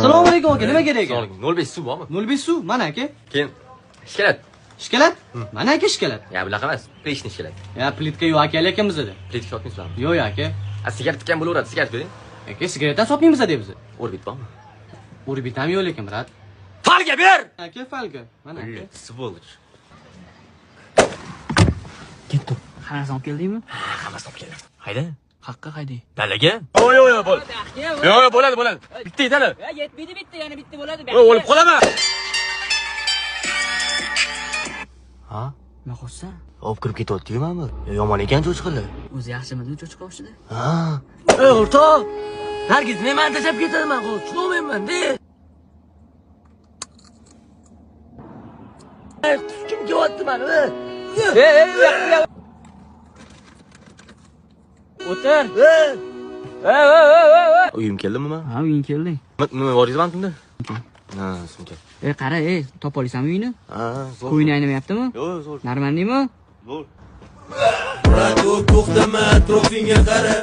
Assalomu alaykum aka, nima kerak ekan? 05 suv bormi? 05 suv, mana aka. Keyin shikalat. Shikalat? Mana aka shikalat. Ya bunaqa emas, plitni shikalat. Ya plitka yo'q aka, lekin bizda. Plitka sotmaysizlarmi? Yo'q aka. A sigaret tikkan bo'laveradi, sigaret bering. Aka, sigaretdan sotmaymiz deb biz. Orbit bormi? Orbit ham yo'q lekin, brat. Falga ber! Aka, falga. Mana aka. Svoloch. Ketdi. Hammasi olib keldingmi? Ha, hammasini olib keldim. Hayda. Haqqa qaydi? Dalaga? Yo'q, bo'l. Yo'q, bo'ladi. Bitta yetadi. Yetmaydi bitta, yana bitta bo'ladi. O'lib qolaman. Ha? Nima qilsan? Olib kirib ketyapti-yu mana. Yomon ekan cho'chqalar. O'zi yaxshimidi cho'chqa o'shida? Ha. Ey, o'rtoq. Hargiz men tashlab ketaman, tushunmayman-da. Kim kelyapti mana? O'tir. Uyim keldimi men? Ha, uying kelding. Nima boringiz tunda? Ha, sumka. Qara, topa olasanmi uyni? Ha, zo'r. Qo'yni aynamayaptimi? Yo'q, zo'r. Normalniymi? Zo'r. To'xtama, atrofingga qara.